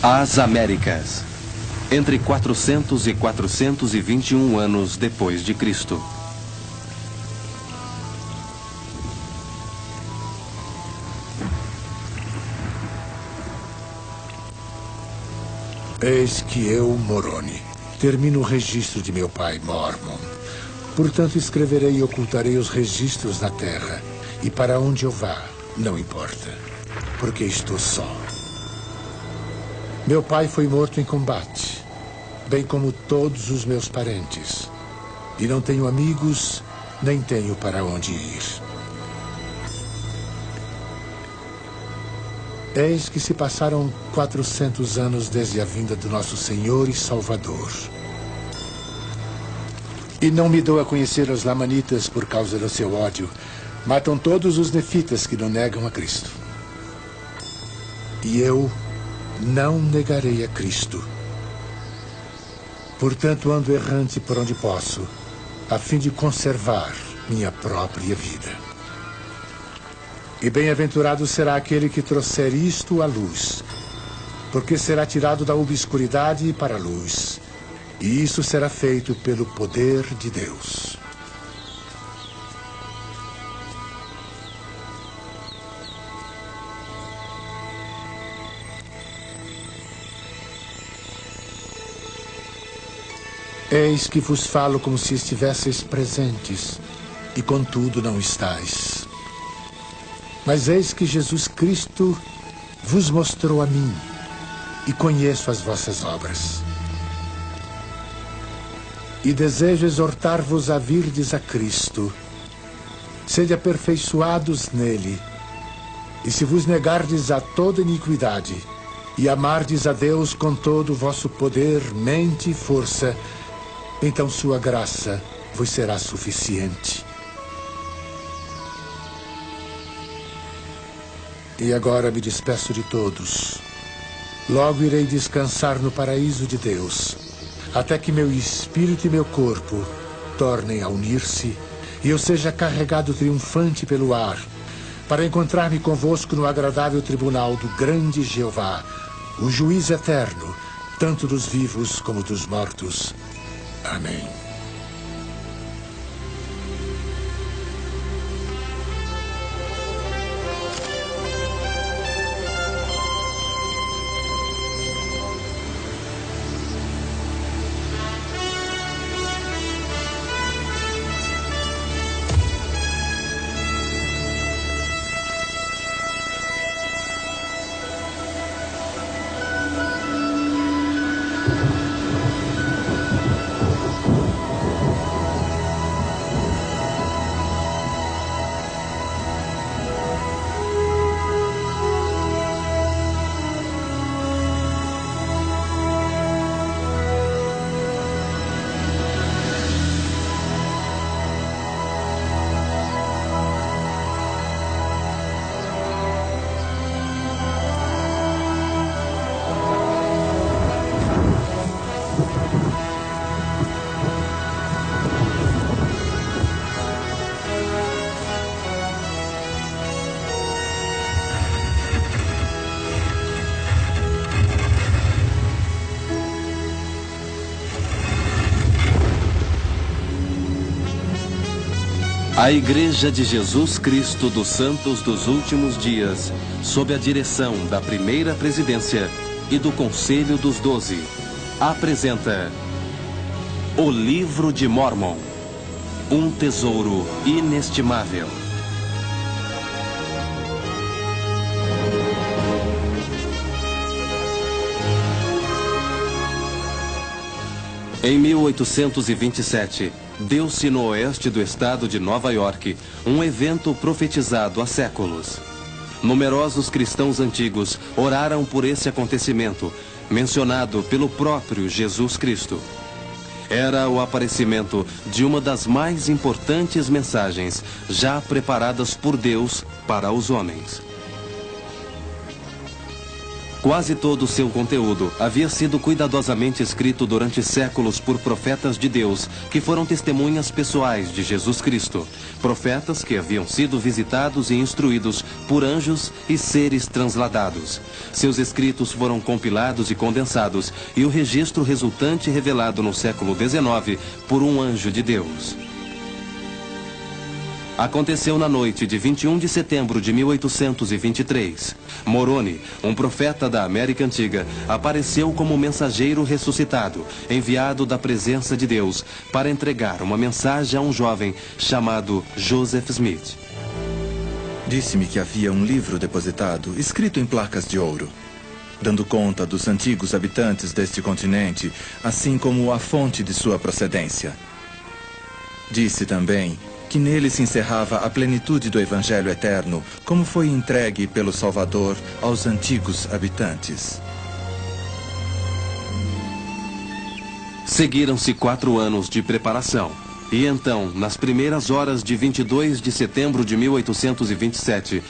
As Américas, entre 400 e 421 anos depois de Cristo. Eis que eu, Moroni, termino o registro de meu pai, Mormon. Portanto, escreverei e ocultarei os registros na terra. E para onde eu vá, não importa, porque estou só. Meu pai foi morto em combate, bem como todos os meus parentes. E não tenho amigos, nem tenho para onde ir. Eis que se passaram 400 anos desde a vinda do nosso Senhor e Salvador. E não me dou a conhecer os lamanitas por causa do seu ódio. Matam todos os nefitas que não negam a Cristo. E eu não negarei a Cristo. Portanto, ando errante por onde posso, a fim de conservar minha própria vida. E bem-aventurado será aquele que trouxer isto à luz, porque será tirado da obscuridade para a luz, e isso será feito pelo poder de Deus. Eis que vos falo como se estivesseis presentes, e contudo não estais. Mas eis que Jesus Cristo vos mostrou a mim, e conheço as vossas obras. E desejo exortar-vos a virdes a Cristo. Sede aperfeiçoados nele, e se vos negardes a toda iniquidade, e amardes a Deus com todo o vosso poder, mente e força, então sua graça vos será suficiente. E agora me despeço de todos. Logo irei descansar no paraíso de Deus, até que meu espírito e meu corpo tornem a unir-se, e eu seja carregado triunfante pelo ar, para encontrar-me convosco no agradável tribunal do grande Jeová, o juiz eterno, tanto dos vivos como dos mortos. Amém. A Igreja de Jesus Cristo dos Santos dos Últimos Dias, sob a direção da primeira presidência e do Conselho dos 12, apresenta O Livro de Mormon, um tesouro inestimável. Em 1827, deu-se no oeste do estado de Nova York um evento profetizado há séculos. Numerosos cristãos antigos oraram por esse acontecimento, mencionado pelo próprio Jesus Cristo. Era o aparecimento de uma das mais importantes mensagens já preparadas por Deus para os homens. Quase todo o seu conteúdo havia sido cuidadosamente escrito durante séculos por profetas de Deus, que foram testemunhas pessoais de Jesus Cristo. Profetas que haviam sido visitados e instruídos por anjos e seres transladados. Seus escritos foram compilados e condensados, e o registro resultante revelado no século XIX por um anjo de Deus. Aconteceu na noite de 21 de setembro de 1823. Moroni, um profeta da América Antiga, apareceu como mensageiro ressuscitado, enviado da presença de Deus, para entregar uma mensagem a um jovem chamado Joseph Smith. Disse-me que havia um livro depositado, escrito em placas de ouro, dando conta dos antigos habitantes deste continente, assim como a fonte de sua procedência. Disse também que nele se encerrava a plenitude do Evangelho eterno, como foi entregue pelo Salvador aos antigos habitantes. Seguiram-se 4 anos de preparação. E então, nas primeiras horas de 22 de setembro de 1827,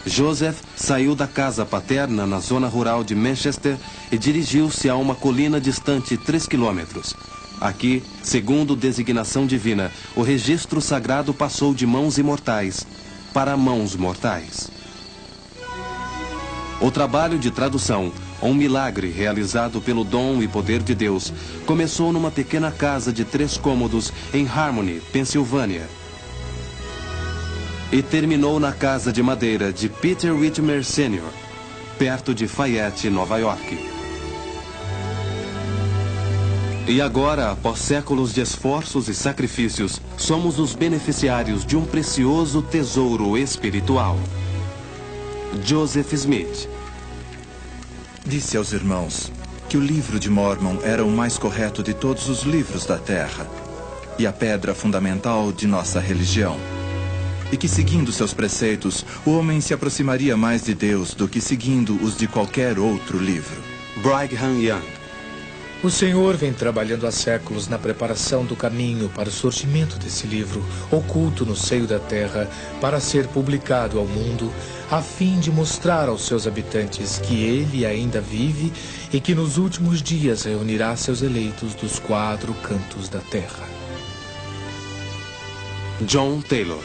Joseph saiu da casa paterna na zona rural de Manchester e dirigiu-se a uma colina distante 3 quilômetros. Aqui, segundo designação divina, o registro sagrado passou de mãos imortais para mãos mortais. O trabalho de tradução, um milagre realizado pelo dom e poder de Deus, começou numa pequena casa de 3 cômodos em Harmony, Pensilvânia. E terminou na casa de madeira de Peter Whitmer Sr., perto de Fayette, Nova York. E agora, após séculos de esforços e sacrifícios, somos os beneficiários de um precioso tesouro espiritual. Joseph Smith disse aos irmãos que o livro de Mormon era o mais correto de todos os livros da Terra e a pedra fundamental de nossa religião. E que, seguindo seus preceitos, o homem se aproximaria mais de Deus do que seguindo os de qualquer outro livro. Brigham Young. O Senhor vem trabalhando há séculos na preparação do caminho para o surgimento desse livro, oculto no seio da terra, para ser publicado ao mundo, a fim de mostrar aos seus habitantes que ele ainda vive e que nos últimos dias reunirá seus eleitos dos 4 cantos da terra. John Taylor.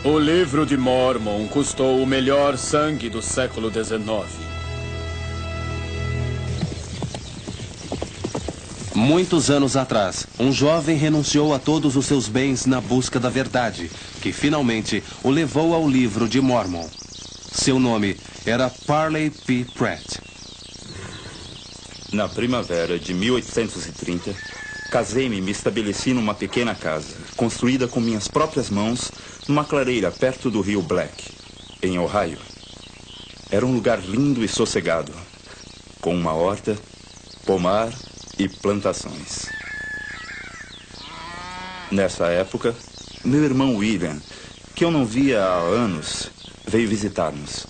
O livro de Mormon custou o melhor sangue do século XIX. Muitos anos atrás, um jovem renunciou a todos os seus bens na busca da verdade, que finalmente o levou ao livro de Mormon. Seu nome era Parley P. Pratt. Na primavera de 1830, casei-me e me estabeleci numa pequena casa, construída com minhas próprias mãos, numa clareira perto do rio Black, em Ohio. Era um lugar lindo e sossegado, com uma horta, pomar e plantações. Nessa época, meu irmão William, que eu não via há anos, veio visitar-nos.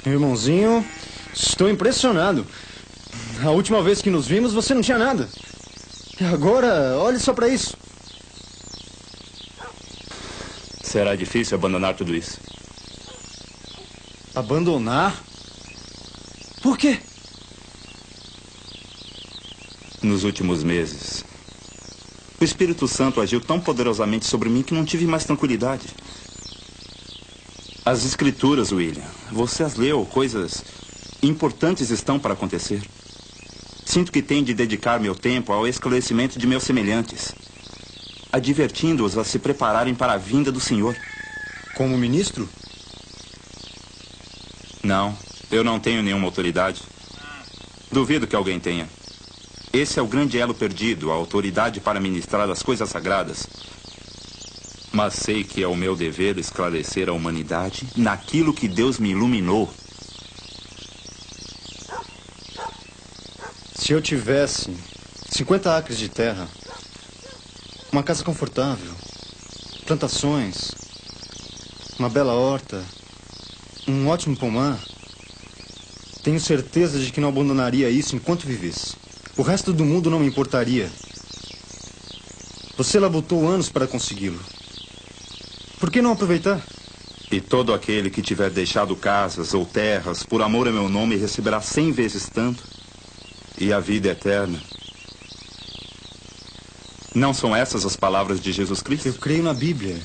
Irmãozinho, estou impressionado. A última vez que nos vimos, você não tinha nada. E agora, olhe só para isso. Será difícil abandonar tudo isso. Abandonar? Por quê? Nos últimos meses, o Espírito Santo agiu tão poderosamente sobre mim que não tive mais tranquilidade. As Escrituras, William, você as leu, coisas importantes estão para acontecer. Sinto que tenho de dedicar meu tempo ao esclarecimento de meus semelhantes, advertindo-os a se prepararem para a vinda do Senhor. Como ministro? Não, eu não tenho nenhuma autoridade. Duvido que alguém tenha. Esse é o grande elo perdido, a autoridade para ministrar as coisas sagradas. Mas sei que é o meu dever esclarecer a humanidade naquilo que Deus me iluminou. Se eu tivesse 50 acres de terra, uma casa confortável, plantações, uma bela horta, um ótimo pomar, tenho certeza de que não abandonaria isso enquanto vivesse. O resto do mundo não me importaria. Você labutou anos para consegui-lo. Por que não aproveitar? E todo aquele que tiver deixado casas ou terras por amor a meu nome receberá 100 vezes tanto, e a vida eterna. Não são essas as palavras de Jesus Cristo? Eu creio na Bíblia,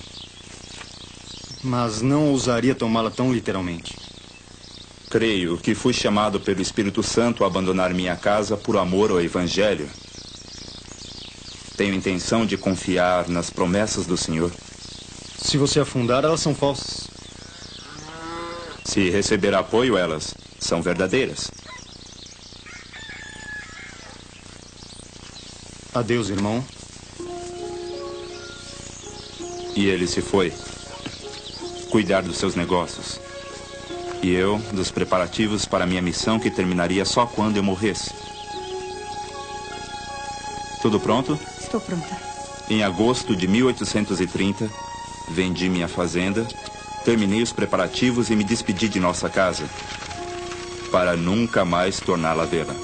mas não ousaria tomá-la tão literalmente. Creio que fui chamado pelo Espírito Santo a abandonar minha casa por amor ao Evangelho. Tenho intenção de confiar nas promessas do Senhor. Se você afundar, elas são falsas. Se receber apoio, elas são verdadeiras. Adeus, irmão. E ele se foi cuidar dos seus negócios. E eu, dos preparativos para minha missão que terminaria só quando eu morresse. Tudo pronto? Estou pronta. Em agosto de 1830, vendi minha fazenda, terminei os preparativos e me despedi de nossa casa, para nunca mais torná-la a vê-la.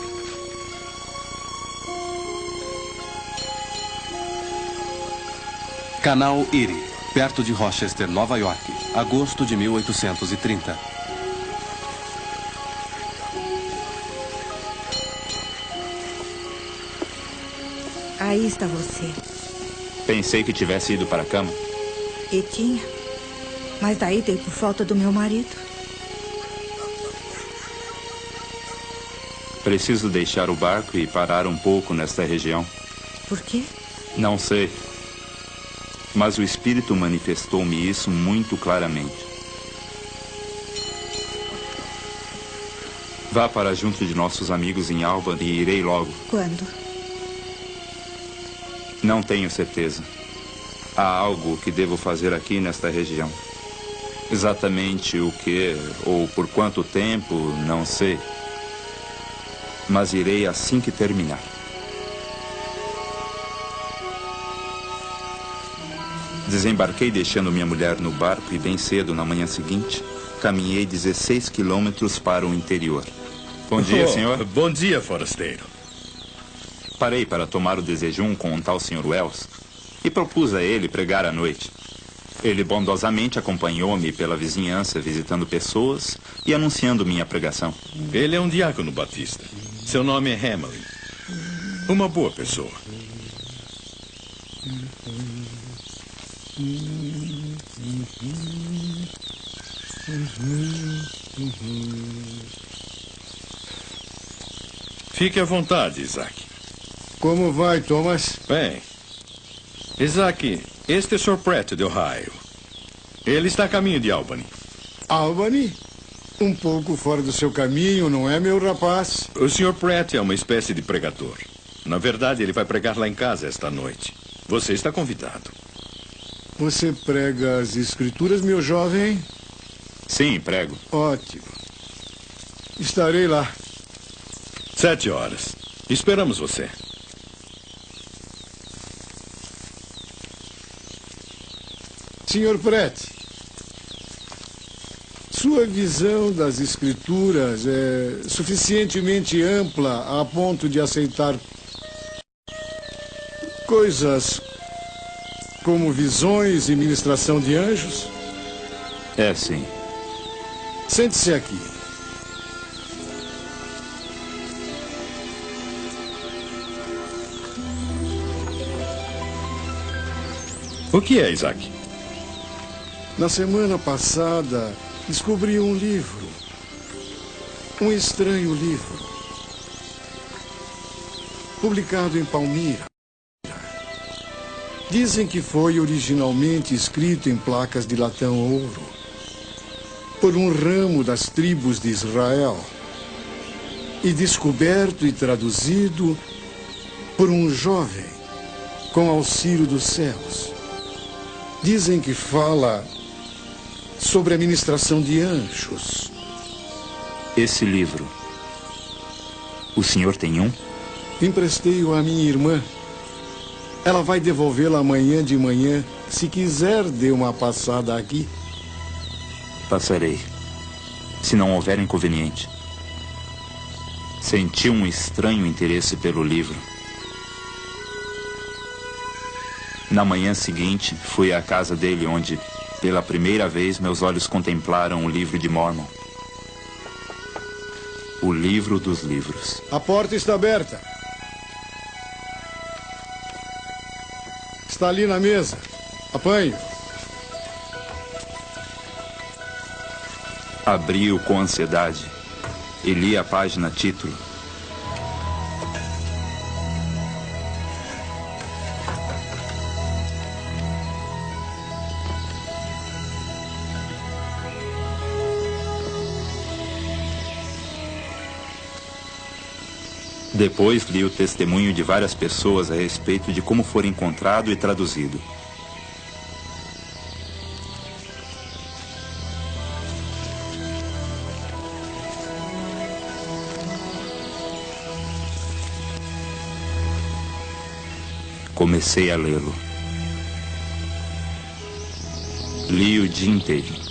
Canal Erie, perto de Rochester, Nova York, agosto de 1830. Aí está você. Pensei que tivesse ido para a cama. E tinha. Mas daí dei por falta do meu marido. Preciso deixar o barco e parar um pouco nesta região. Por quê? Não sei. Mas o Espírito manifestou-me isso muito claramente. Vá para junto de nossos amigos em Albany e irei logo. Quando? Não tenho certeza. Há algo que devo fazer aqui nesta região. Exatamente o que ou por quanto tempo, não sei. Mas irei assim que terminar. Desembarquei deixando minha mulher no barco e bem cedo, na manhã seguinte, caminhei 16 quilômetros para o interior. Bom dia, senhor. Bom dia, forasteiro. Parei para tomar o desejum com um tal Sr. Wells e propus a ele pregar à noite. Ele bondosamente acompanhou-me pela vizinhança, visitando pessoas e anunciando minha pregação. Ele é um diácono batista. Seu nome é Hamlin. Uma boa pessoa. Fique à vontade, Isaac. Como vai, Thomas? Bem, Isaac, este é o Sr. Pratt de Ohio. Ele está a caminho de Albany. Albany? Um pouco fora do seu caminho, não é, meu rapaz? O Sr. Pratt é uma espécie de pregador. Na verdade, ele vai pregar lá em casa esta noite. Você está convidado. Você prega as escrituras, meu jovem? Sim, prego. Ótimo. Estarei lá. 7 horas. Esperamos você. Sr. Pratt, sua visão das escrituras é suficientemente ampla a ponto de aceitar coisas como visões e ministração de anjos? É, sim. Sente-se aqui. O que é, Isaac? Na semana passada, descobri um livro. Um estranho livro. Publicado em Palmira. Dizem que foi originalmente escrito em placas de latão ouro por um ramo das tribos de Israel e descoberto e traduzido por um jovem com auxílio dos céus. Dizem que fala sobre a ministração de anjos. Esse livro, o senhor tem um? Emprestei-o à minha irmã. Ela vai devolvê-lo amanhã de manhã. Se quiser, dê uma passada aqui. Passarei, se não houver inconveniente. Senti um estranho interesse pelo livro. Na manhã seguinte, fui à casa dele onde, Pela primeira vez, meus olhos contemplaram o livro de Mormon. O livro dos livros. A porta está aberta. Está ali na mesa. Apanhe. Abri-o com ansiedade e li a página título. Depois li o testemunho de várias pessoas a respeito de como foi encontrado e traduzido. Comecei a lê-lo. Li o dia inteiro.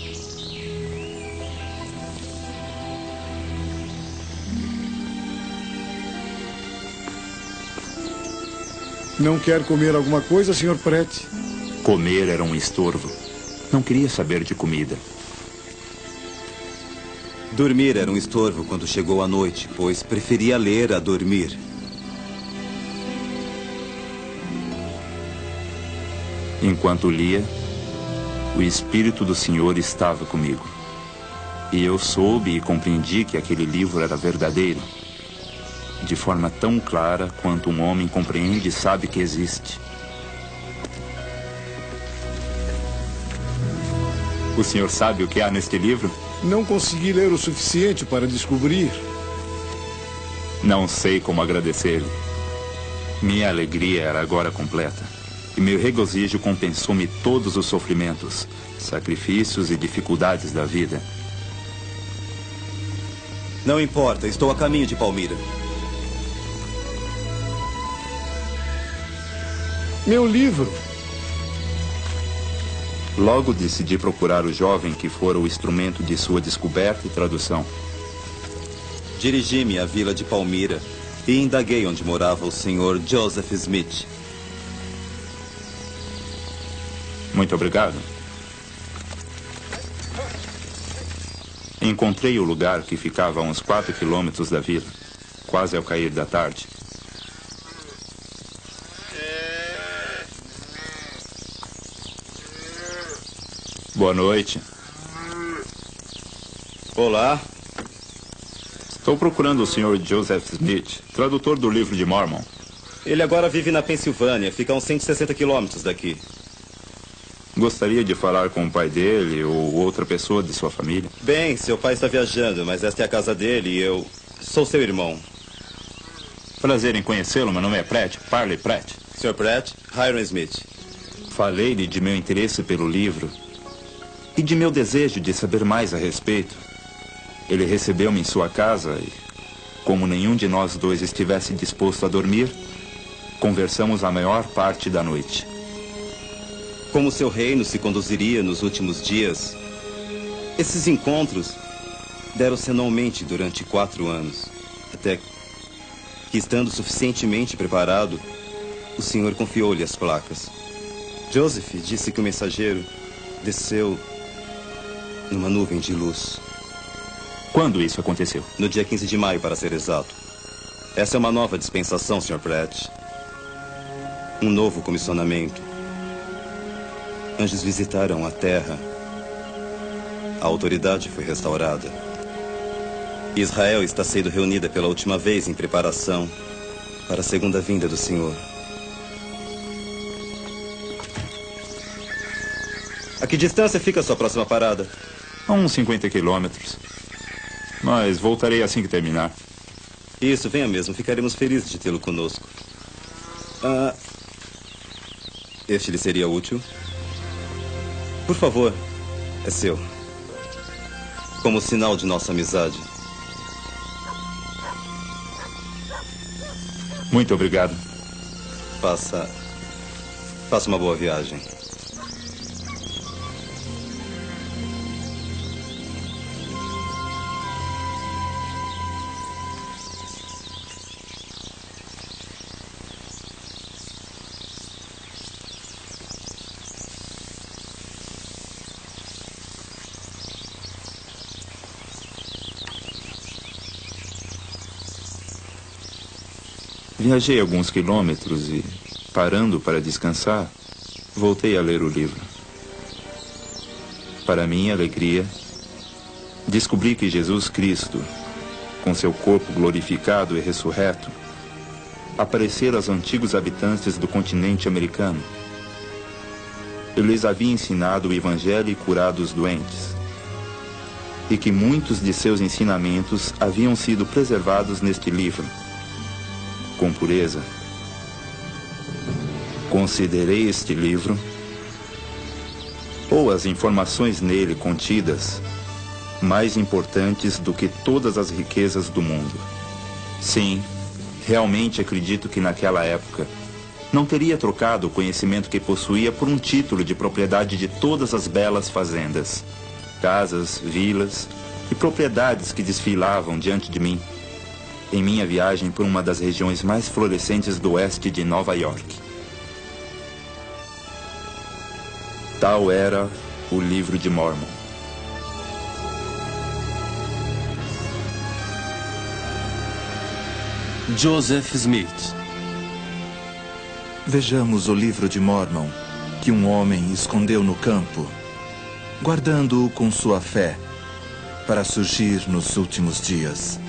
Não quer comer alguma coisa, Sr. Pratt? Comer era um estorvo. Não queria saber de comida. Dormir era um estorvo quando chegou a noite, pois preferia ler a dormir. Enquanto lia, o Espírito do Senhor estava comigo. E eu soube e compreendi que aquele livro era verdadeiro, de forma tão clara quanto um homem compreende e sabe que existe. O senhor sabe o que há neste livro? Não consegui ler o suficiente para descobrir. Não sei como agradecer-lhe. Minha alegria era agora completa. E meu regozijo compensou-me todos os sofrimentos, sacrifícios e dificuldades da vida. Não importa, estou a caminho de Palmyra. Meu livro. Logo decidi procurar o jovem que fora o instrumento de sua descoberta e tradução. Dirigi-me à vila de Palmyra e indaguei onde morava o Sr. Joseph Smith. Muito obrigado. Encontrei o lugar que ficava a uns 4 quilômetros da vila, quase ao cair da tarde. Boa noite. Olá. Estou procurando o Sr. Joseph Smith, tradutor do livro de Mormon. Ele agora vive na Pensilvânia, fica a uns 160 quilômetros daqui. Gostaria de falar com o pai dele ou outra pessoa de sua família? Bem, seu pai está viajando, mas esta é a casa dele e eu sou seu irmão. Prazer em conhecê-lo, meu nome é Pratt, Parley Pratt. Sr. Pratt, Hiram Smith. Falei-lhe de meu interesse pelo livro e de meu desejo de saber mais a respeito. Ele recebeu-me em sua casa e, como nenhum de nós dois estivesse disposto a dormir, conversamos a maior parte da noite. Como seu reino se conduziria nos últimos dias, esses encontros deram-se anualmente durante 4 anos, até que, estando suficientemente preparado, o senhor confiou-lhe as placas. Joseph disse que o mensageiro desceu numa nuvem de luz. Quando isso aconteceu? No dia 15 de maio, para ser exato. Essa é uma nova dispensação, Sr. Pratt. Um novo comissionamento. Anjos visitaram a terra. A autoridade foi restaurada. Israel está sendo reunida pela última vez em preparação para a segunda vinda do Senhor. A que distância fica a sua próxima parada? A uns 50 quilômetros. Mas voltarei assim que terminar. Isso, venha mesmo. Ficaremos felizes de tê-lo conosco. Este lhe seria útil? Por favor, é seu. Como sinal de nossa amizade. Muito obrigado. Faça uma boa viagem. Viajei alguns quilômetros e, parando para descansar, voltei a ler o livro. Para minha alegria, descobri que Jesus Cristo, com seu corpo glorificado e ressurreto, aparecera aos antigos habitantes do continente americano. Ele lhes havia ensinado o Evangelho e curado os doentes, e que muitos de seus ensinamentos haviam sido preservados neste livro. Com pureza, considerei este livro, ou as informações nele contidas, mais importantes do que todas as riquezas do mundo. Sim, realmente acredito que naquela época não teria trocado o conhecimento que possuía por um título de propriedade de todas as belas fazendas, casas, vilas e propriedades que desfilavam diante de mim em minha viagem por uma das regiões mais florescentes do oeste de Nova York. Tal era o Livro de Mormon. Joseph Smith. Vejamos o Livro de Mormon que um homem escondeu no campo, guardando-o com sua fé para surgir nos últimos dias.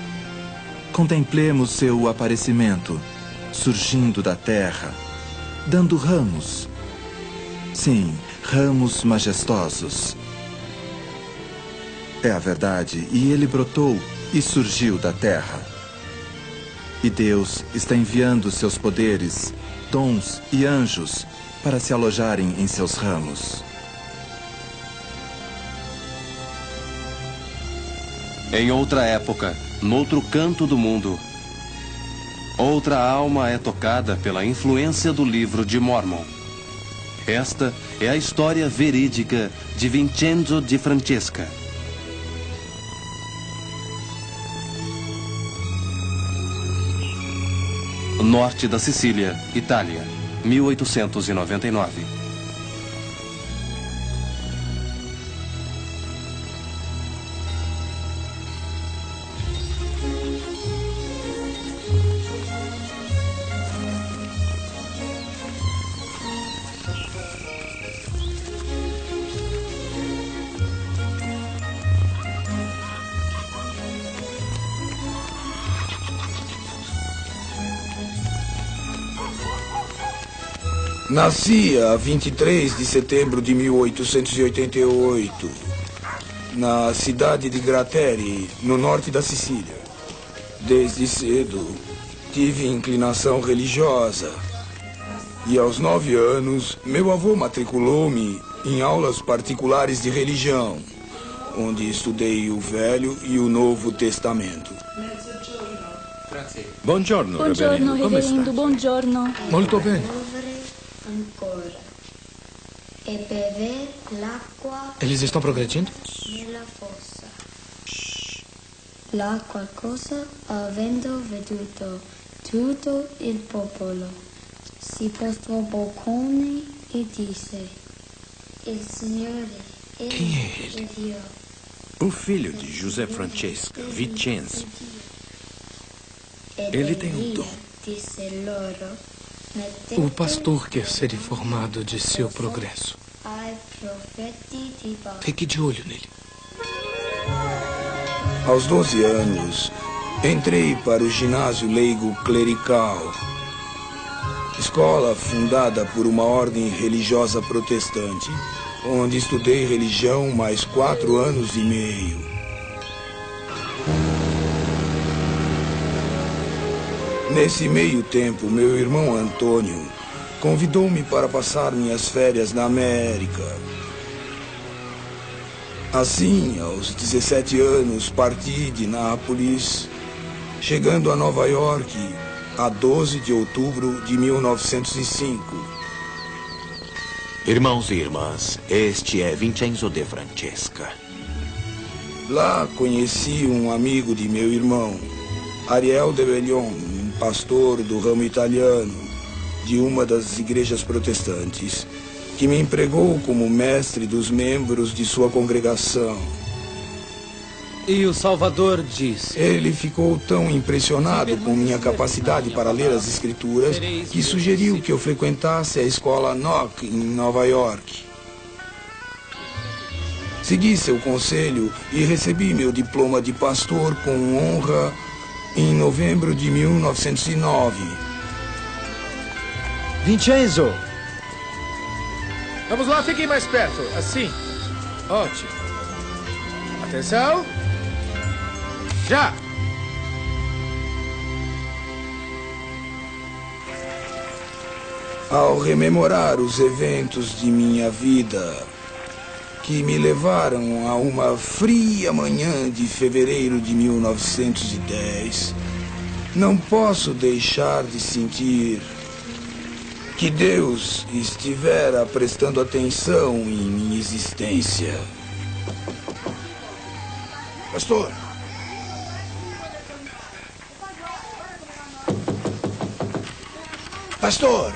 Contemplemos seu aparecimento, surgindo da terra, dando ramos. Sim, ramos majestosos. É a verdade, e ele brotou e surgiu da terra. E Deus está enviando seus poderes, dons e anjos para se alojarem em seus ramos. Em outra época, noutro canto do mundo, outra alma é tocada pela influência do Livro de Mormon. Esta é a história verídica de Vincenzo de Francesca. Norte da Sicília, Itália, 1899. Nasci a 23 de setembro de 1888, na cidade de Grateri, no norte da Sicília. Desde cedo, tive inclinação religiosa. E aos 9 anos, meu avô matriculou-me em aulas particulares de religião, onde estudei o Velho e o Novo Testamento. Buongiorno, Buongiorno, Reverendo. Come sta? Reverendo, buongiorno. Molto bene. Ancora. E bever l'acqua Eles estão progredindo? nella fossa. Là qualcosa, avendo veduto tutto il popolo, si postrò boccone e disse: Il Signore Quem é ele? Dio. O filho de José Francesca, Vincenzo. Ele tem um dom. Disse loro: O pastor quer ser informado de seu progresso. ai profeti di Baal. Fique de olho nele. Aos 12 anos, entrei para o ginásio leigo clerical, escola fundada por uma ordem religiosa protestante, onde estudei religião mais 4 anos e meio. Nesse meio tempo, meu irmão Antônio convidou-me para passar minhas férias na América. Assim, aos 17 anos, parti de Nápoles, chegando a Nova York a 12 de outubro de 1905. Irmãos e irmãs, este é Vincenzo de Francesca. Lá conheci um amigo de meu irmão, Ariel de Bellion, um pastor do ramo italiano de uma das igrejas protestantes, que me empregou como mestre dos membros de sua congregação. E o Salvador disse... Ele ficou tão impressionado com minha capacidade para ler as escrituras que sugeriu que eu frequentasse a escola Knock em Nova York. Segui seu conselho e recebi meu diploma de pastor com honra em novembro de 1909. Vincenzo! Vamos lá, fiquem mais perto. Assim. Ótimo. Atenção. Já! Ao rememorar os eventos de minha vida que me levaram a uma fria manhã de fevereiro de 1910, não posso deixar de sentir que Deus estivera prestando atenção em minha existência. Pastor! Pastor!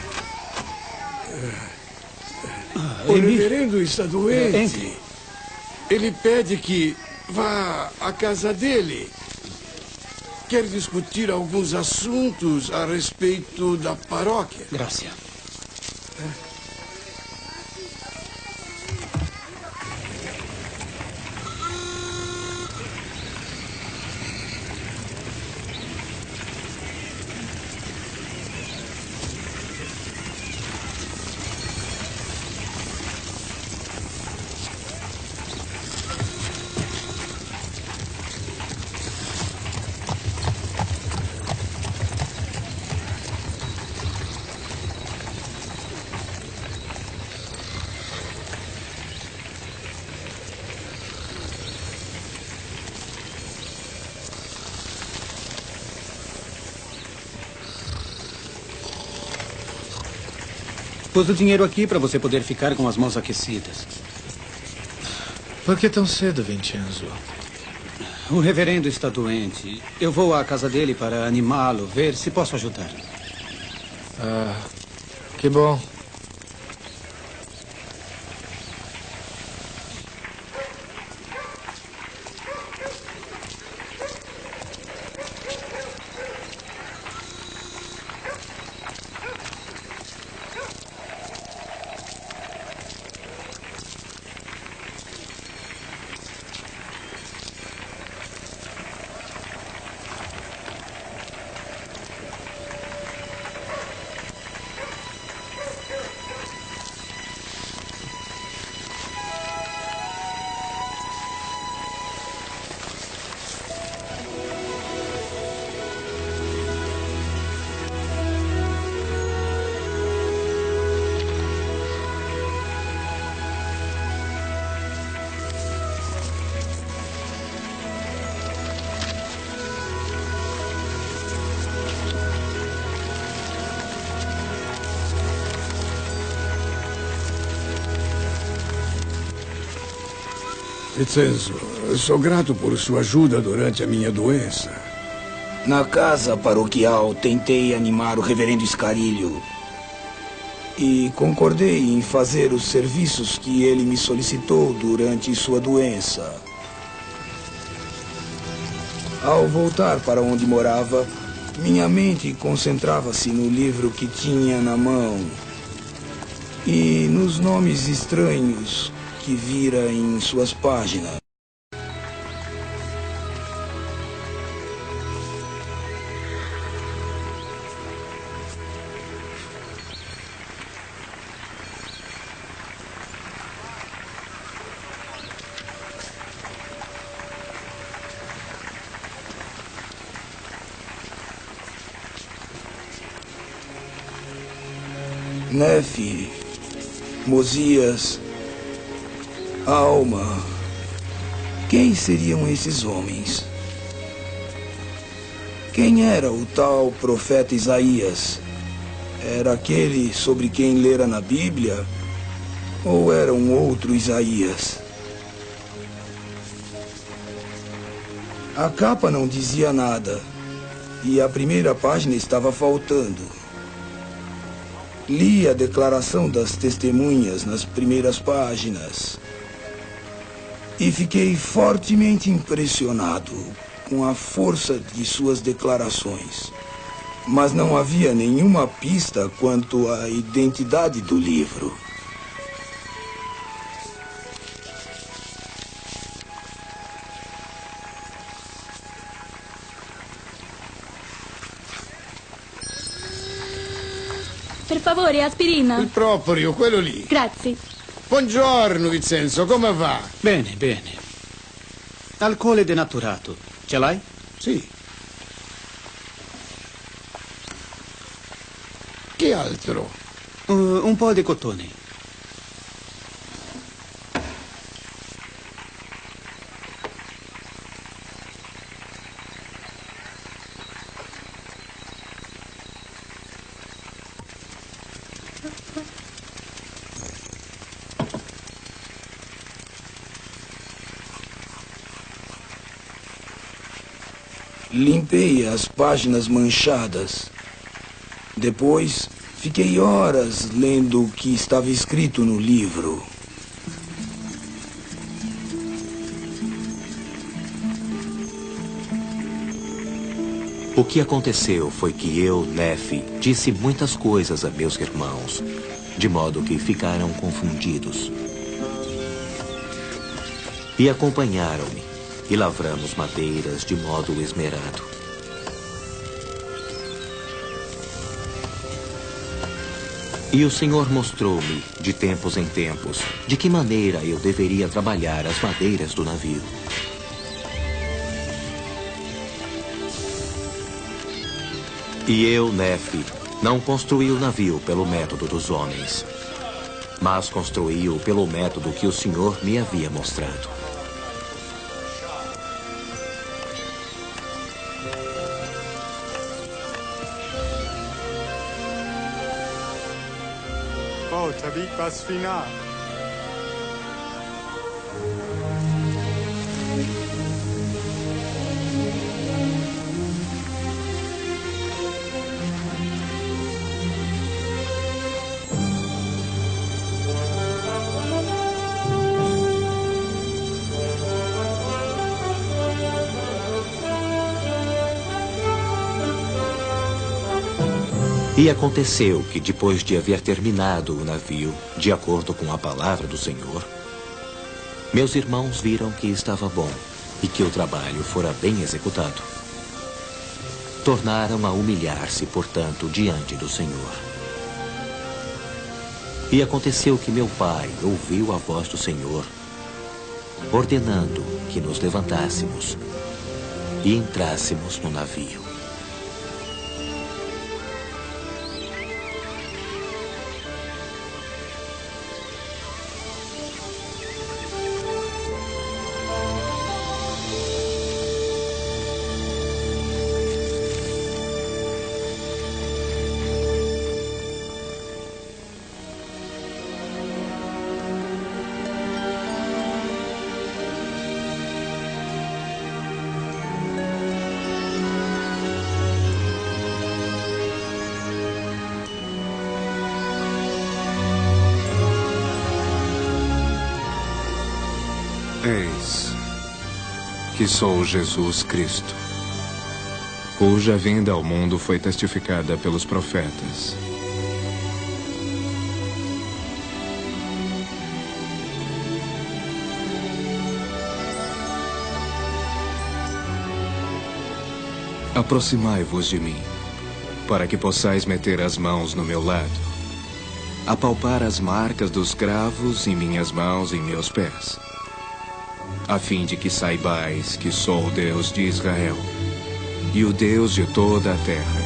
O reverendo está doente. Ele pede que vá à casa dele. Quer discutir alguns assuntos a respeito da paróquia. Graças. Pus o dinheiro aqui para você poder ficar com as mãos aquecidas. Por que tão cedo, Vincenzo? O reverendo está doente. Eu vou à casa dele para animá-lo, ver se posso ajudar. Ah, que bom. Vincenzo, sou grato por sua ajuda durante a minha doença. Na casa paroquial, tentei animar o reverendo Escarilho e concordei em fazer os serviços que ele me solicitou durante sua doença. Ao voltar para onde morava, minha mente concentrava-se no livro que tinha na mão e nos nomes estranhos que vira em suas páginas. Nefe, Mosias, Alma. Quem seriam esses homens? Quem era o tal profeta Isaías? Era aquele sobre quem lera na Bíblia? Ou era um outro Isaías? A capa não dizia nada e a primeira página estava faltando. Li a declaração das testemunhas nas primeiras páginas. E fiquei fortemente impressionado com a força de suas declarações. Mas não havia nenhuma pista quanto à identidade do livro. Per favore, aspirina. Il proprio, quello lì. Grazie. Buongiorno, Vincenzo, come va? Bene, bene. Alcol denaturato. Ce l'hai? Sì. Che altro? Un po' di cotone. Limpei as páginas manchadas. Depois, fiquei horas lendo o que estava escrito no livro. O que aconteceu foi que eu, Nefe, disse muitas coisas a meus irmãos, de modo que ficaram confundidos. E acompanharam-me, e lavramos madeiras de modo esmerado. E o Senhor mostrou-me, de tempos em tempos, de que maneira eu deveria trabalhar as madeiras do navio. E eu, Nefe, não construí o navio pelo método dos homens, mas construí-o pelo método que o Senhor me havia mostrado. E aconteceu que, depois de haver terminado o navio, de acordo com a palavra do Senhor, meus irmãos viram que estava bom e que o trabalho fora bem executado. Tornaram a humilhar-se, portanto, diante do Senhor. E aconteceu que meu pai ouviu a voz do Senhor, ordenando que nos levantássemos e entrássemos no navio. Eis que sou Jesus Cristo, cuja vinda ao mundo foi testificada pelos profetas. Aproximai-vos de mim, para que possais meter as mãos no meu lado, apalpar as marcas dos cravos em minhas mãos e em meus pés, a fim de que saibais que sou o Deus de Israel e o Deus de toda a terra,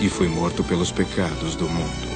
e fui morto pelos pecados do mundo.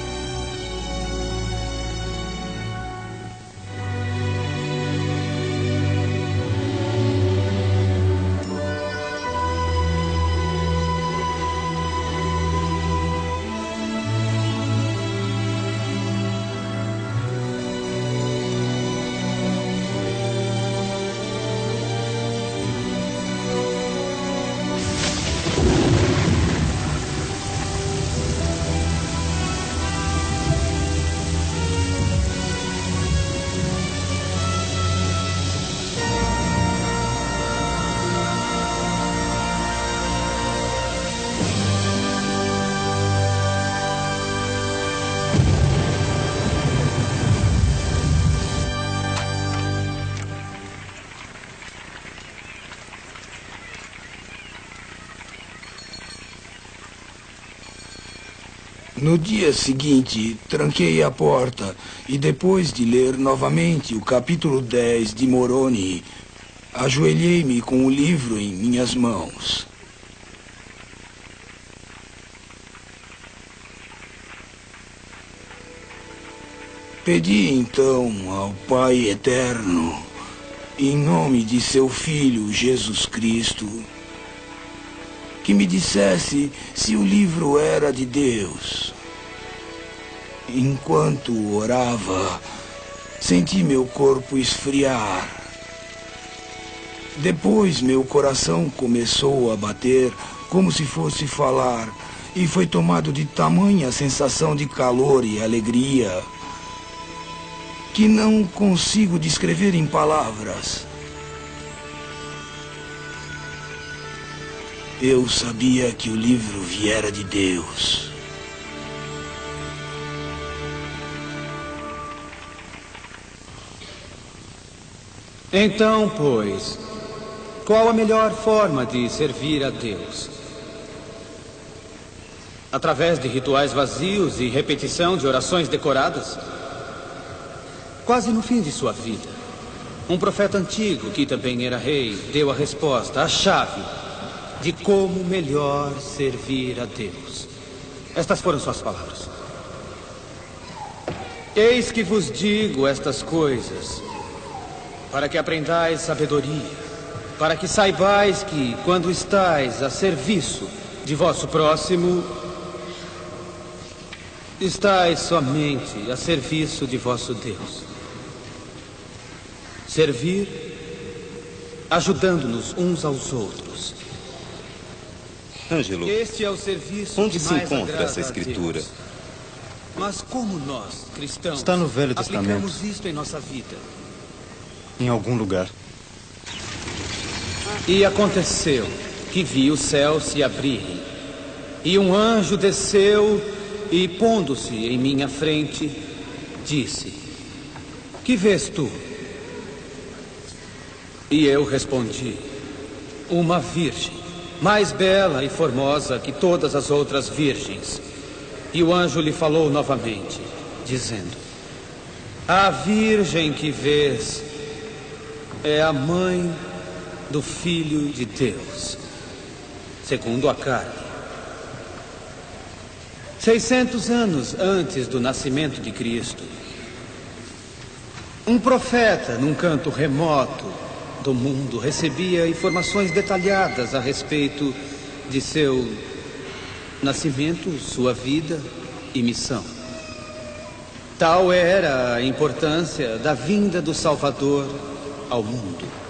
No dia seguinte, tranquei a porta e depois de ler novamente o capítulo 10 de Moroni, ajoelhei-me com o livro em minhas mãos. Pedi então ao Pai Eterno, em nome de seu Filho Jesus Cristo, que me dissesse se o livro era de Deus. Enquanto orava, senti meu corpo esfriar. Depois meu coração começou a bater como se fosse falar, e foi tomado de tamanha sensação de calor e alegria que não consigo descrever em palavras. Eu sabia que o livro viera de Deus. Então, pois, qual a melhor forma de servir a Deus? Através de rituais vazios e repetição de orações decoradas? Quase no fim de sua vida, um profeta antigo, que também era rei, deu a resposta, a chave de como melhor servir a Deus. Estas foram suas palavras. Eis que vos digo estas coisas, para que aprendais sabedoria, para que saibais que, quando estais a serviço de vosso próximo, estais somente a serviço de vosso Deus. Servir, ajudando-nos uns aos outros. Ângelo, Este é o serviço onde que se mais encontra agrada essa a escritura? Deus. Mas como nós, cristãos, Está no Velho Testamento. aplicamos isto em nossa vida? Em algum lugar. E aconteceu que vi o céu se abrirem, e um anjo desceu e, pondo-se em minha frente, disse: Que vês tu? E eu respondi: uma virgem, mais bela e formosa que todas as outras virgens. E o anjo lhe falou novamente, dizendo: a virgem que vês é a mãe do Filho de Deus, segundo a carne. 600 anos antes do nascimento de Cristo, um profeta num canto remoto do mundo recebia informações detalhadas a respeito de seu nascimento, sua vida e missão. Tal era a importância da vinda do Salvador ao mundo.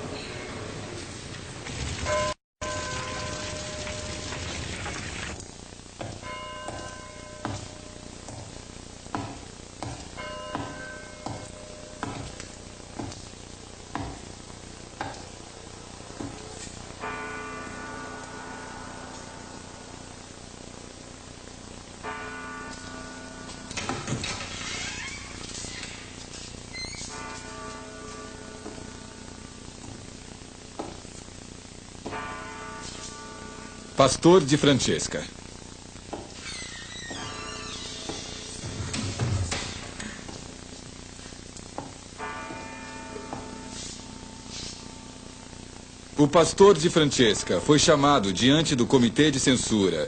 Pastor de Francesca. O pastor de Francesca foi chamado diante do comitê de censura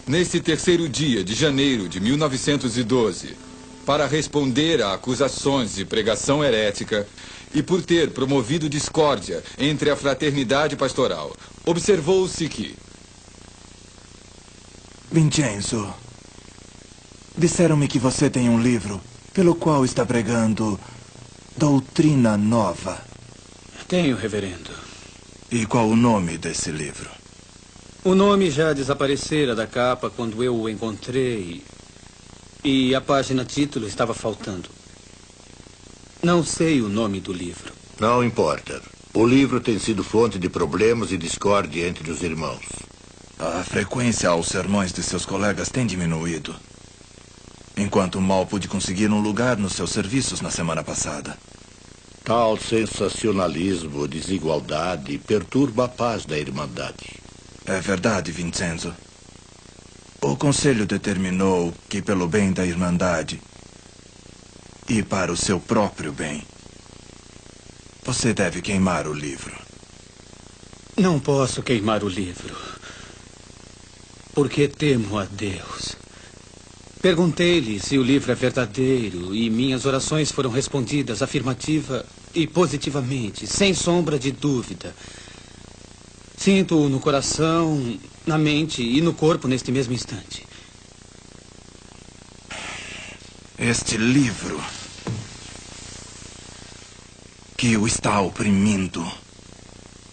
neste 3º dia de janeiro de 1912 para responder a acusações de pregação herética e por ter promovido discórdia entre a fraternidade pastoral. Observou-se que... Vincenzo, disseram-me que você tem um livro pelo qual está pregando doutrina nova. Tenho, reverendo. E qual o nome desse livro? O nome já desaparecera da capa quando eu o encontrei e a página título estava faltando. Não sei o nome do livro. Não importa. O livro tem sido fonte de problemas e discórdia entre os irmãos. A frequência aos sermões de seus colegas tem diminuído, enquanto mal pude conseguir um lugar nos seus serviços na semana passada. Tal sensacionalismo, desigualdade, perturba a paz da Irmandade. É verdade, Vincenzo. O Conselho determinou que, pelo bem da Irmandade e para o seu próprio bem, você deve queimar o livro. Não posso queimar o livro, porque temo a Deus. Perguntei-lhe se o livro é verdadeiro e minhas orações foram respondidas afirmativa e positivamente, sem sombra de dúvida. Sinto-o no coração, na mente e no corpo neste mesmo instante. Este livro que o está oprimindo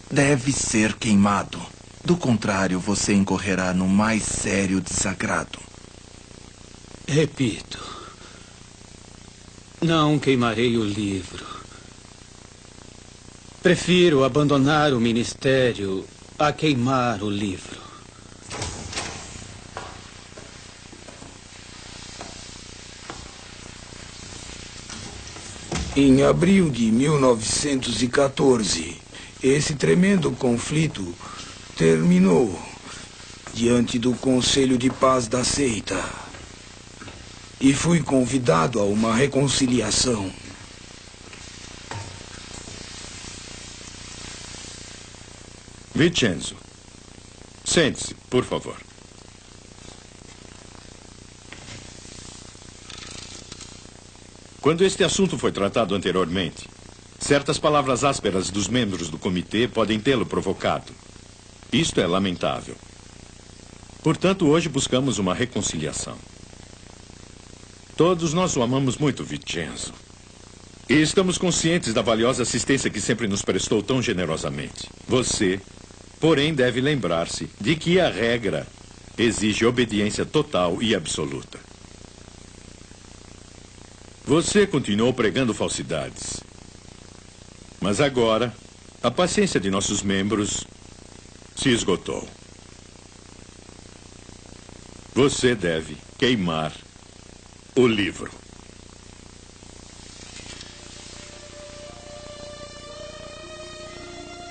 deve ser queimado. Do contrário, você incorrerá no mais sério desagrado. Repito, não queimarei o livro. Prefiro abandonar o ministério a queimar o livro. Em abril de 1914, esse tremendo conflito terminou diante do Conselho de Paz da Seita. E fui convidado a uma reconciliação. Vincenzo, sente-se, por favor. Quando este assunto foi tratado anteriormente, certas palavras ásperas dos membros do comitê podem tê-lo provocado. Isto é lamentável. Portanto, hoje buscamos uma reconciliação. Todos nós o amamos muito, Vincenzo. E estamos conscientes da valiosa assistência que sempre nos prestou tão generosamente. Você, porém, deve lembrar-se de que a regra exige obediência total e absoluta. Você continuou pregando falsidades. Mas agora, a paciência de nossos membros se esgotou. Você deve queimar o livro.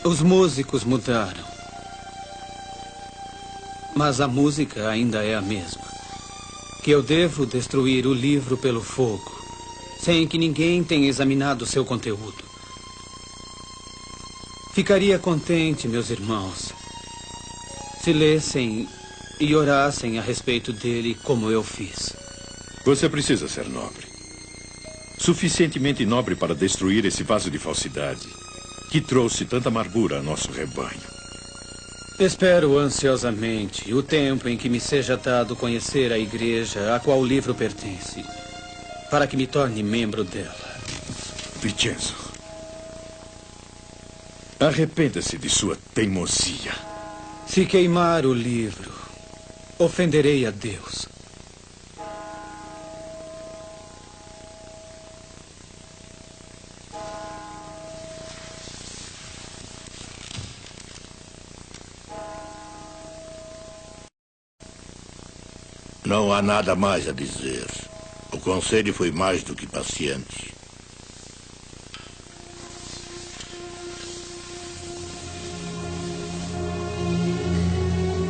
Os músicos mudaram. Mas a música ainda é a mesma. Que eu devo destruir o livro pelo fogo, sem que ninguém tenha examinado seu conteúdo. Ficaria contente, meus irmãos, se lessem e orassem a respeito dele como eu fiz. Você precisa ser nobre. Suficientemente nobre para destruir esse vaso de falsidade que trouxe tanta amargura a nosso rebanho. Espero ansiosamente o tempo em que me seja dado conhecer a igreja a qual o livro pertence, para que me torne membro dela. Vincenzo, arrependa-se de sua teimosia. Se queimar o livro, ofenderei a Deus. Não há nada mais a dizer. O conselho foi mais do que paciente.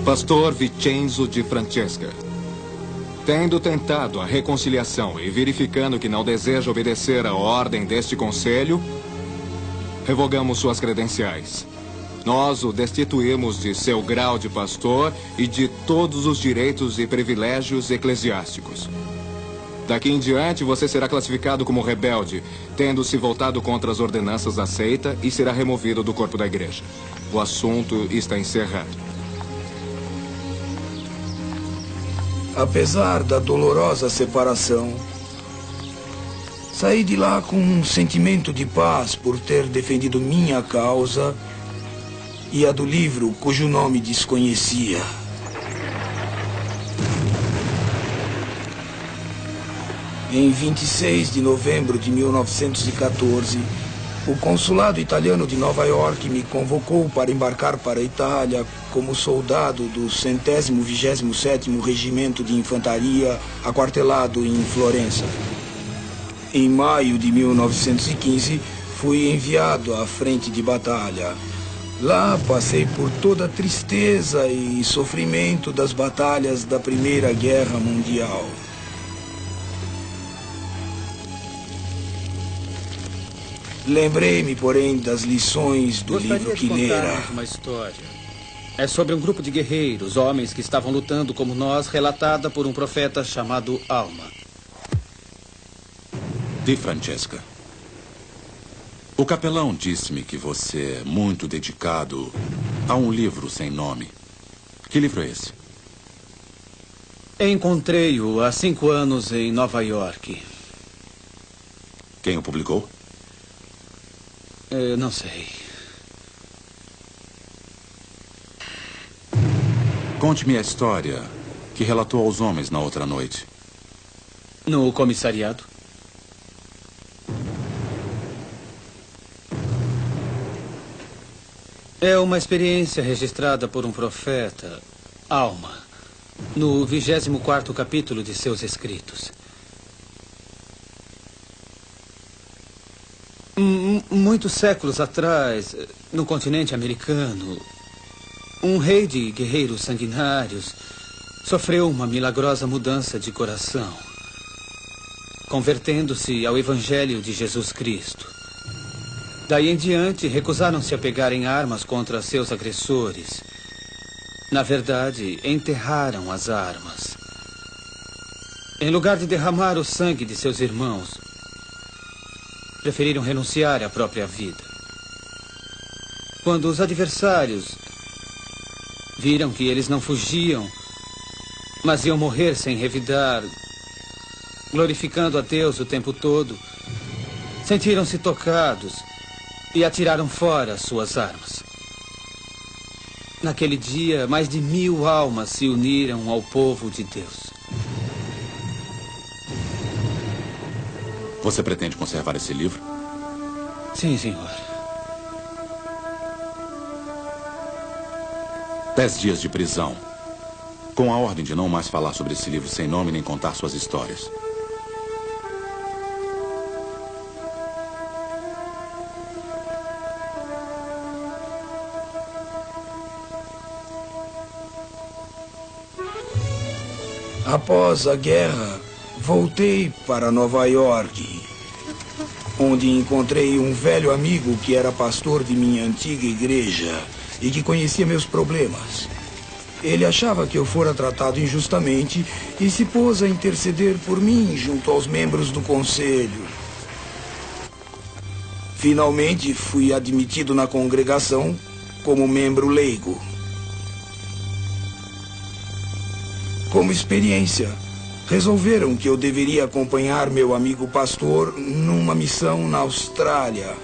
Pastor Vincenzo de Francesca, tendo tentado a reconciliação e verificando que não deseja obedecer à ordem deste conselho, revogamos suas credenciais. Nós o destituímos de seu grau de pastor e de todos os direitos e privilégios eclesiásticos. Daqui em diante, você será classificado como rebelde, tendo se voltado contra as ordenanças da seita, e será removido do corpo da igreja. O assunto está encerrado. Apesar da dolorosa separação, saí de lá com um sentimento de paz por ter defendido minha causa e a do livro cujo nome desconhecia. Em 26 de novembro de 1914, o consulado italiano de Nova York me convocou para embarcar para a Itália como soldado do 127º Regimento de Infantaria, aquartelado em Florença. Em maio de 1915, fui enviado à frente de batalha. Lá passei por toda a tristeza e sofrimento das batalhas da Primeira Guerra Mundial. Lembrei-me, porém, das lições do livro que lera. Uma história. É sobre um grupo de guerreiros, homens que estavam lutando como nós, relatada por um profeta chamado Alma. Di Francesca. O capelão disse-me que você é muito dedicado a um livro sem nome. Que livro é esse? Encontrei-o há 5 anos em Nova York. Quem o publicou? Eu não sei. Conte-me a história que relatou aos homens na outra noite. No comissariado? É uma experiência registrada por um profeta, Alma, no 24º capítulo de seus escritos. Muitos séculos atrás, no continente americano, um rei de guerreiros sanguinários sofreu uma milagrosa mudança de coração, convertendo-se ao Evangelho de Jesus Cristo. Daí em diante, recusaram-se a pegarem armas contra seus agressores. Na verdade, enterraram as armas. Em lugar de derramar o sangue de seus irmãos, preferiram renunciar à própria vida. Quando os adversários viram que eles não fugiam, mas iam morrer sem revidar, glorificando a Deus o tempo todo, sentiram-se tocados e atiraram fora suas armas. Naquele dia, mais de 1000 almas se uniram ao povo de Deus. Você pretende conservar esse livro? Sim, senhor. 10 dias de prisão, com a ordem de não mais falar sobre esse livro sem nome nem contar suas histórias. Após a guerra, voltei para Nova York, onde encontrei um velho amigo que era pastor de minha antiga igreja e que conhecia meus problemas. Ele achava que eu fora tratado injustamente e se pôs a interceder por mim junto aos membros do conselho. Finalmente, fui admitido na congregação como membro leigo. Como experiência, resolveram que eu deveria acompanhar meu amigo pastor numa missão na Austrália.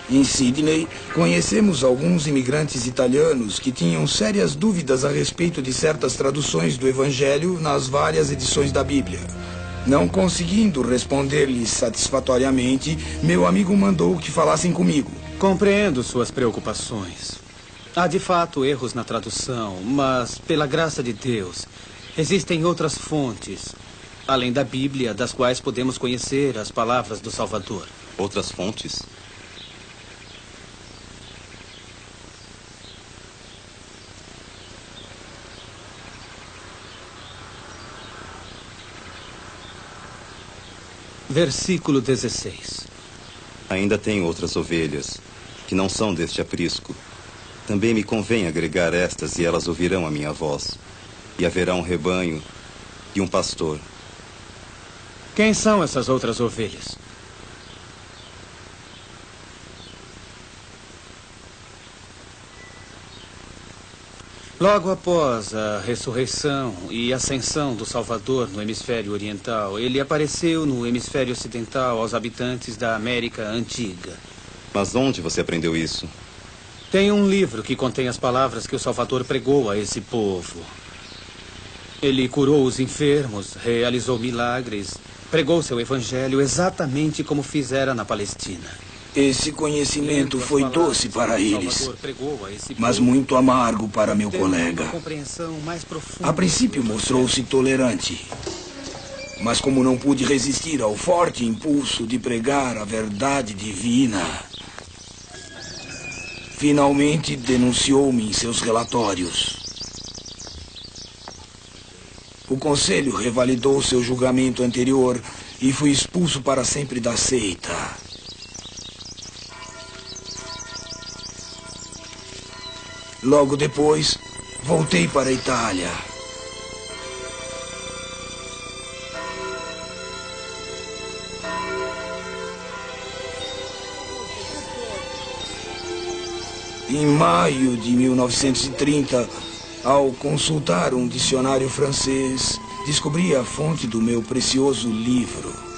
Em Sydney, conhecemos alguns imigrantes italianos que tinham sérias dúvidas a respeito de certas traduções do Evangelho nas várias edições da Bíblia. Não conseguindo responder-lhes satisfatoriamente, meu amigo mandou que falassem comigo. Compreendo suas preocupações. Há, de fato, erros na tradução, mas, pela graça de Deus, existem outras fontes, além da Bíblia, das quais podemos conhecer as palavras do Salvador. Outras fontes? Versículo 16. Ainda tenho outras ovelhas, que não são deste aprisco. Também me convém agregar estas e elas ouvirão a minha voz. E haverá um rebanho e um pastor. Quem são essas outras ovelhas? Logo após a ressurreição e ascensão do Salvador no hemisfério oriental, ele apareceu no hemisfério ocidental aos habitantes da América Antiga. Mas onde você aprendeu isso? Tem um livro que contém as palavras que o Salvador pregou a esse povo. Ele curou os enfermos, realizou milagres, pregou seu evangelho exatamente como fizera na Palestina. Esse conhecimento foi doce para eles, mas muito amargo para meu colega. A princípio mostrou-se tolerante, mas como não pude resistir ao forte impulso de pregar a verdade divina, finalmente denunciou-me em seus relatórios. O conselho revalidou seu julgamento anterior e fui expulso para sempre da seita. Logo depois, voltei para a Itália. Em maio de 1930, ao consultar um dicionário francês, descobri a fonte do meu precioso livro.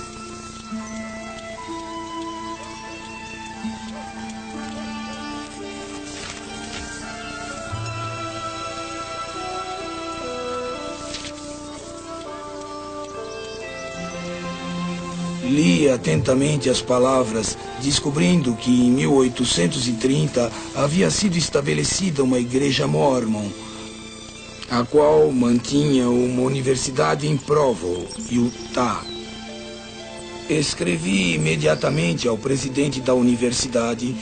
Li atentamente as palavras, descobrindo que em 1830 havia sido estabelecida uma igreja mórmon, a qual mantinha uma universidade em Provo, Utah. Escrevi imediatamente ao presidente da universidade,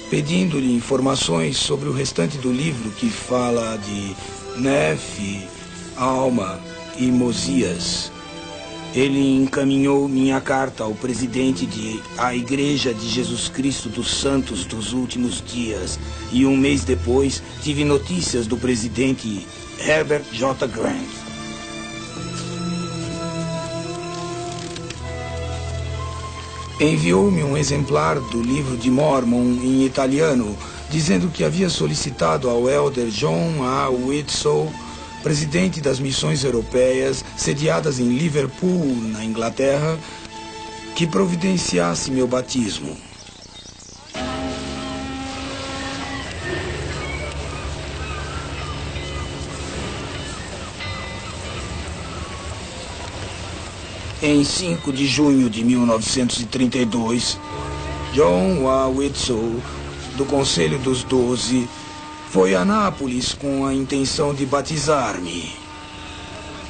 pedindo-lhe informações sobre o restante do livro que fala de Nefe, Alma e Mosias. Ele encaminhou minha carta ao presidente da Igreja de Jesus Cristo dos Santos dos Últimos Dias. E um mês depois, tive notícias do presidente Herbert J. Grant. Enviou-me um exemplar do livro de Mormon em italiano, dizendo que havia solicitado ao elder John A. Whitsoe, presidente das missões europeias sediadas em Liverpool, na Inglaterra, que providenciasse meu batismo. Em 5 de junho de 1932, John A. Whitsoe, do Conselho dos 12, foi a Nápoles com a intenção de batizar-me.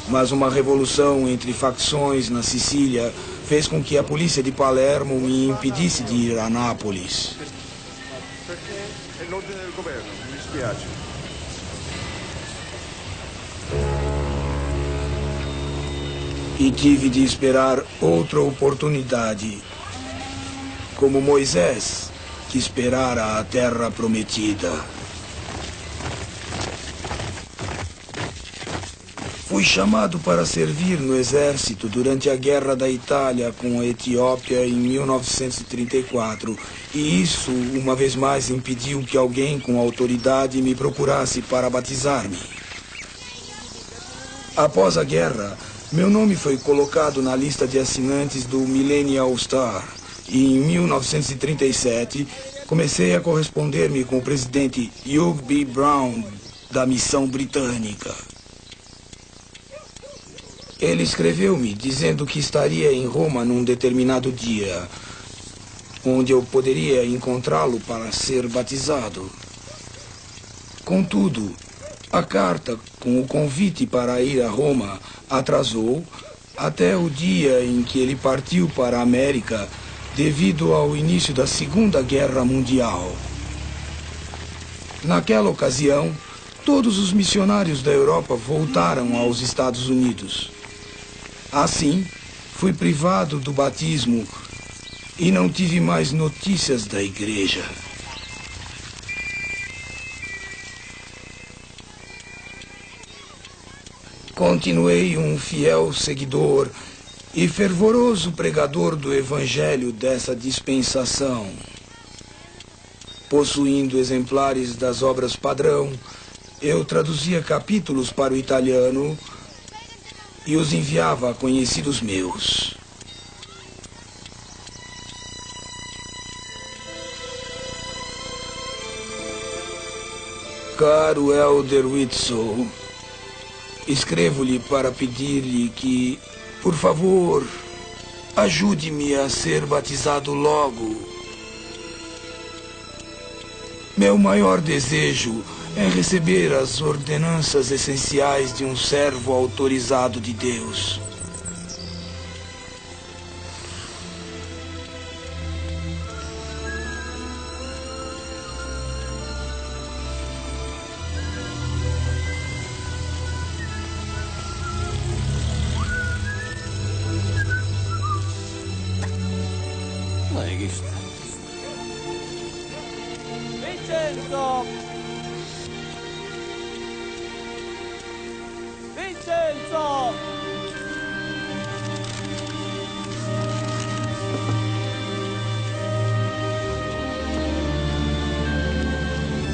Mas uma revolução entre facções na Sicília fez com que a polícia de Palermo me impedisse de ir a Nápoles. E tive de esperar outra oportunidade, como Moisés, que esperara a terra prometida. Fui chamado para servir no exército durante a Guerra da Itália com a Etiópia em 1934, e isso, uma vez mais, impediu que alguém com autoridade me procurasse para batizar-me. Após a guerra, meu nome foi colocado na lista de assinantes do Millennial Star, e em 1937 comecei a corresponder-me com o presidente Hugh B. Brown, da missão britânica. Ele escreveu-me dizendo que estaria em Roma num determinado dia, onde eu poderia encontrá-lo para ser batizado. Contudo, a carta com o convite para ir a Roma atrasou até o dia em que ele partiu para a América devido ao início da Segunda Guerra Mundial. Naquela ocasião, todos os missionários da Europa voltaram aos Estados Unidos. Assim, fui privado do batismo e não tive mais notícias da igreja. Continuei um fiel seguidor e fervoroso pregador do evangelho dessa dispensação, possuindo exemplares das obras padrão. Eu traduzia capítulos para o italiano e os enviava a conhecidos meus. Caro Elder Whitsoe, escrevo-lhe para pedir-lhe que, por favor, ajude-me a ser batizado logo. Meu maior desejo é receber as ordenanças essenciais de um servo autorizado de Deus. Leghista. Vincenzo! Vincenzo!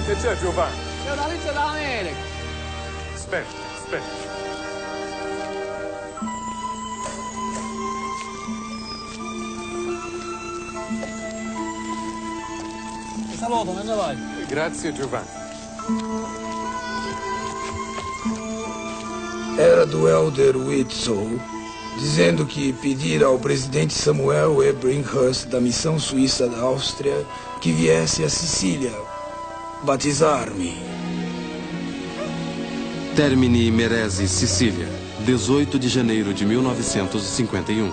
Che c'è, Giovanni? C'è una lista dall'America. Aspetta. Ti saluto, me ne vai. Grazie, Giovanni. Era do Elder Whitsoe, dizendo que pedira ao presidente Samuel E. Brinkhurst, da missão suíça da Áustria, que viesse a Sicília batizar-me. Termini Meresi, Sicília, 18 de janeiro de 1951.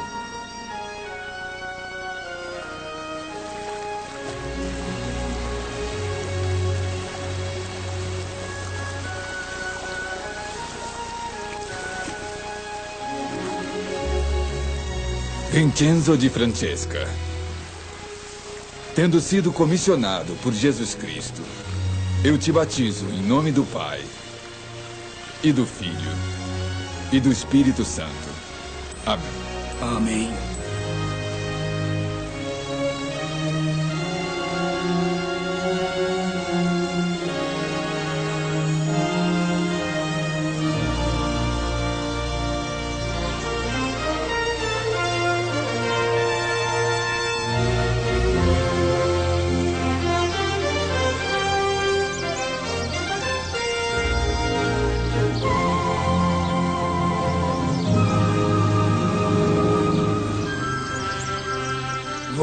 Vincenzo di Francesca. Tendo sido comissionado por Jesus Cristo, eu te batizo em nome do Pai, e do Filho, e do Espírito Santo. Amém. Amém.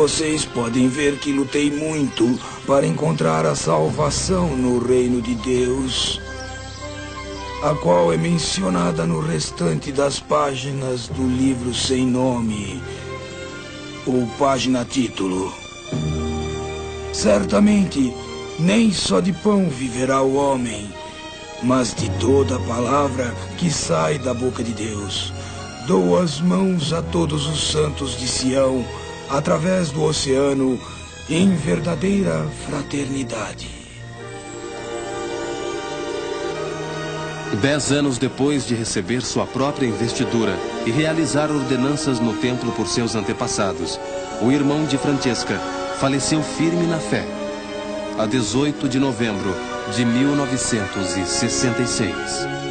Vocês podem ver que lutei muito para encontrar a salvação no reino de Deus, a qual é mencionada no restante das páginas do livro sem nome, ou página-título. Certamente, nem só de pão viverá o homem, mas de toda palavra que sai da boca de Deus. Dou as mãos a todos os santos de Sião, através do oceano, em verdadeira fraternidade. 10 anos depois de receber sua própria investidura e realizar ordenanças no templo por seus antepassados, o irmão de Francesca faleceu firme na fé, a 18 de novembro de 1966.